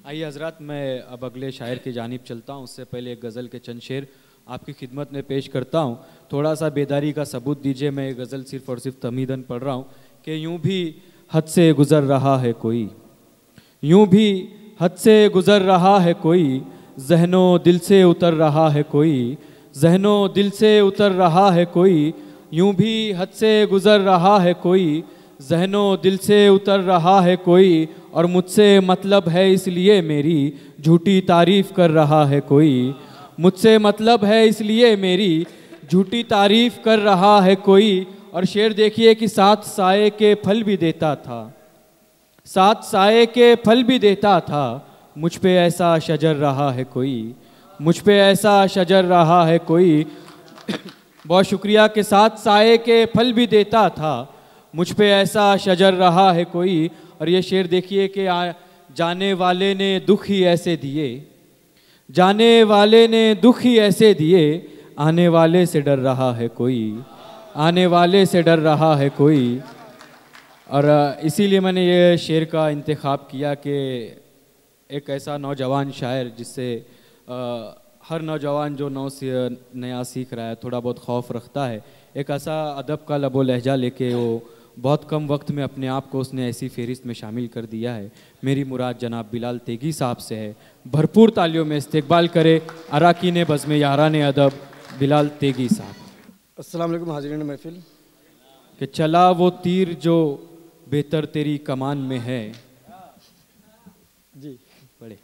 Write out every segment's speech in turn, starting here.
आइए हजरत, मैं अब अगले शायर की जानिब चलता हूँ। उससे पहले एक गज़ल के चंद शेर आपकी खिदमत में पेश करता हूँ। थोड़ा सा बेदारी का सबूत दीजिए। मैं ये गज़ल सिर्फ़ और सिर्फ तमीदन पढ़ रहा हूँ कि यूं भी हद से गुज़र रहा है कोई, यूं भी हद से गुज़र रहा है कोई, ज़हनो दिल से उतर रहा है कोई, ज़हनो दिल से उतर रहा है कोई, यूं भी हद से गुज़र रहा है कोई, ज़हनो दिल से उतर रहा है कोई, और मुझसे मतलब है इसलिए मेरी झूठी तारीफ़ कर रहा है कोई, मुझसे मतलब है इसलिए मेरी झूठी तारीफ़ कर रहा है कोई। और शेर देखिए कि साथ साए के फल भी देता था, साथ साए के फल भी देता था, मुझ पे ऐसा शजर रहा है कोई, मुझ पे ऐसा शजर रहा है कोई। बहुत शुक्रिया। के साथ साए के फल भी देता था, मुझ पे ऐसा शजर रहा है कोई। और ये शेर देखिए कि जाने वाले ने दुख ही ऐसे दिए, जाने वाले ने दुख ही ऐसे दिए, आने वाले से डर रहा है कोई, आने वाले से डर रहा है कोई। और इसीलिए मैंने ये शेर का इंतखाब किया कि एक ऐसा नौजवान शायर जिससे हर नौजवान जो नया सीख रहा है थोड़ा बहुत खौफ रखता है, एक ऐसा अदब का लबो लहजा लेके वो बहुत कम वक्त में अपने आप को उसने ऐसी फहरिस्त में शामिल कर दिया है। मेरी मुराद जनाब बिलाल तेगी साहब से है। भरपूर तालियों में इस्तकबाल करे अराकीन बज़्म यारान अदब बिलाल तेगी साहब। अस्सलाम वालेकुम हाज़रीन महफिल। कि चला वो तीर जो बेहतर तेरी कमान में है। जी बड़े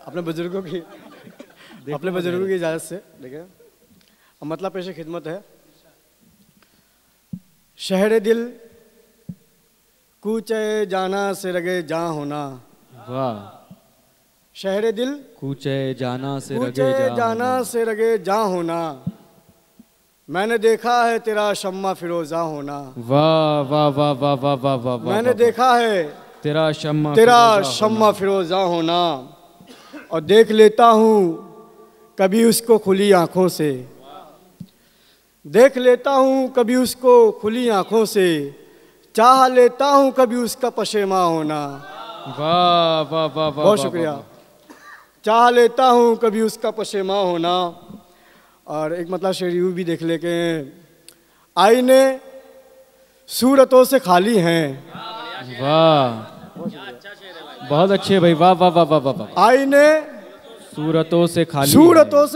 अपने बुजुर्गों की इजाज़त से देखिए अब मतलब पेश खिदमत है। शहर दिल कूचे जाना से लगे जहाँ होना। वाह। शहर दिल कूचे जाना से कूचे जाना से लगे जहाँ होना, मैंने देखा है तेरा शम्मा फिरोजा होना। वाह वाह वाह वाह वाह वाह वाह। मैंने देखा है तेरा शम्मा फिरोजा होना, और देख लेता हूँ कभी उसको खुली आँखों से, देख लेता हूँ कभी उसको खुली आँखों से, चाह लेता हूँ कभी उसका पशेमा होना। वाह वाह वाह वाह। बहुत शुक्रिया। चाह लेता हूँ कभी उसका पशेमा होना। और एक मतलब शेर यूँ भी देख ले के आईने सूरतों से खाली हैं। वाह बहुत अच्छे भाई। वाह वाह वाह वाह वाह। आईने सूरतों से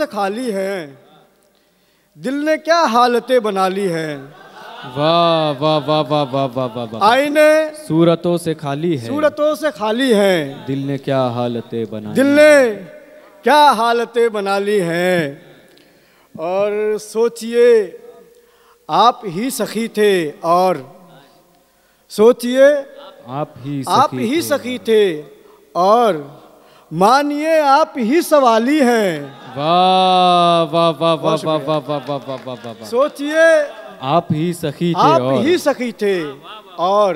खाली हैं, दिल ने क्या हालतें बना ली हैं। वाह वाह वाह वाह वाह वाह वाह। आईने सूरतों से खाली हैं, दिल ने क्या हालतें बना ली हैं। और सोचिए आप ही सखी थे, और सोचिए आप ही सखी थे, और मानिए आप ही सवाली हैं। वाह वाह वाह वाह वाह वाह वाह वाह वाह वाह वाह। सोचिए आप ही सखी थे, और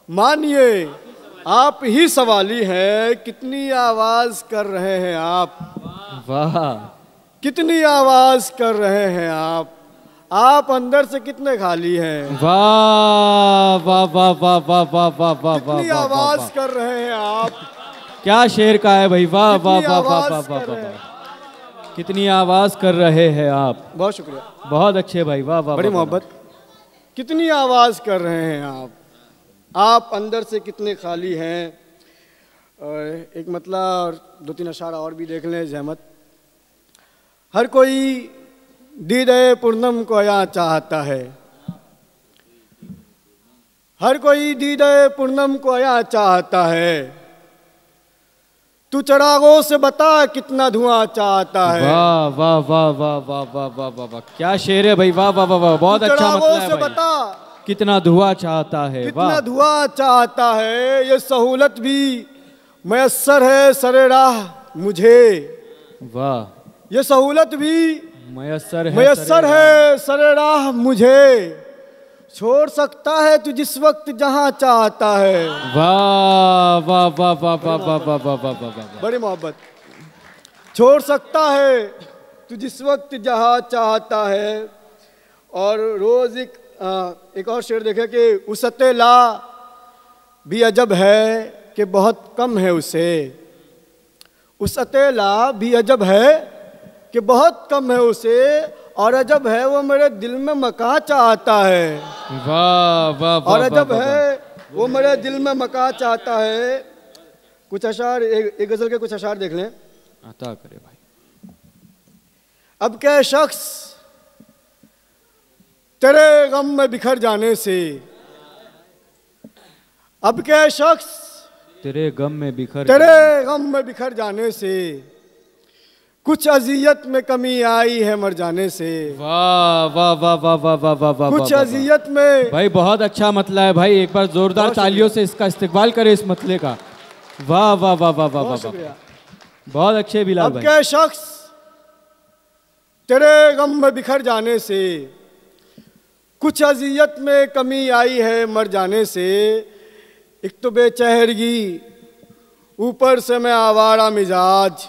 मानिए आप ही सवाली हैं। कितनी आवाज कर रहे हैं आप। वाह। कितनी आवाज कर रहे हैं आप अंदर से कितने खाली हैं। वाह वाह वाह वाह वाह वाह वाह वाह। कितनी आवाज कर रहे हैं आप। क्या शेर का है भाई। वाह वाह वाह वाह वाह वाह। कितनी आवाज कर रहे हैं आप। बहुत शुक्रिया। बहुत अच्छे भाई। वाह वाह। बड़ी मोहब्बत। कितनी आवाज कर रहे हैं आप अंदर से कितने खाली हैं। और एक मतलब 2-3 अशारा और भी देख लें जहमत। हर कोई दीदे पूर्णम को यहाँ चाहता है, हर कोई दीदे पूर्णम को यहाँ चाहता है, तू चरागों से बता कितना धुआं चाहता है। वाह वाह वाह वाह वाह वाह वाह वाह वाह। क्या शेर है भाई। वाह वाह वाह वाह। बहुत अच्छा मतलब है भाई। बता कितना धुआं चाहता है। कितना धुआं चाहता है। ये सहूलत भी मयस्सर है सरे राह मुझे। वाह। ये सहूलत भी मयस्सर है सरे राह मुझे। छोड़ सकता है तू जिस वक्त जहां चाहता है। वाह वाह वाह वाह वाह वाह वाह वाह वाह वाह। बड़ी मोहब्बत। छोड़ सकता है तू जिस वक्त जहां चाहता है। और रोज एक और शेर देखे कि उसते ला भी अजब है कि बहुत कम है उसे, उस अतेला भी अजब है कि बहुत कम है उसे, और अजब है वो मेरे दिल में मकान चाहता है। वाह वाह वाह, और अजब वाह, है वो मेरे दिल में मकान चाहता है। कुछ अशार, एक गजल के कुछ अशार देख लें। अता करे भाई। अब क्या शख्स तेरे गम में बिखर जाने से, अब क्या शख्स तेरे गम में बिखर जाने से, कुछ अजियत में कमी आई है मर जाने से। वाह वाह वाह वाह वाह वाह वाह वाह, कुछ अजियत में भाई बहुत अच्छा मतला है भाई, एक बार जोरदार तालियों से इसका इस्तेकबाल करे इस मतले का। वाह वाह वाह वाह वाह वाह, बहुत अच्छे बिलाल भाई। अब क्या शख्स तेरे गम में बिखर जाने से, कुछ अजियत में कमी आई है मर जाने से। एक तो बेचहरगी ऊपर से मैं आवारा मिजाज,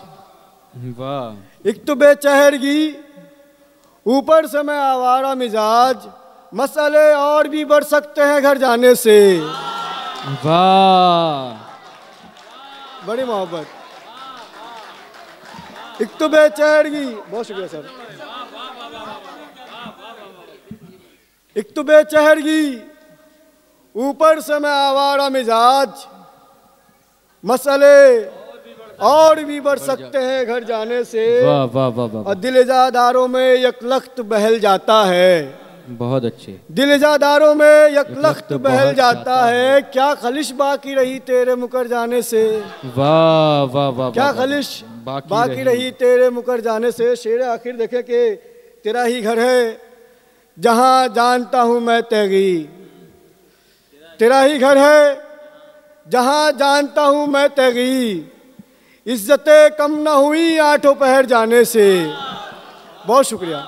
वाह। एक तो बेचहरगी ऊपर से मैं आवारा मिजाज, मसले और भी बढ़ सकते हैं घर जाने से। वाह, बड़ी मोहब्बत। एक तो बेचहरगी, बहुत शुक्रिया सर। एक तो बेचहरगी ऊपर से मैं आवारा मिजाज, मसले और भी बढ़ सकते हैं घर जाने से। वाह वाह वाह वाह, और दिल इजादारों में यकलख्त बहल जाता है, बहुत अच्छे। दिल इजादारों में यकलख्त बहल जाता है। क्या खलिश बाकी रही तेरे मुकर जाने से, वाह वाह वाह, क्या खलिश बाकी रही तेरे मुकर जाने से। शेर आखिर देखे कि तेरा ही घर है जहां जानता हूं मैं तेगी, तेरा ही घर है जहां जानता हूं मैं तेगी, इज्जतें कम न हुई आठों पहर जाने से। बहुत शुक्रिया।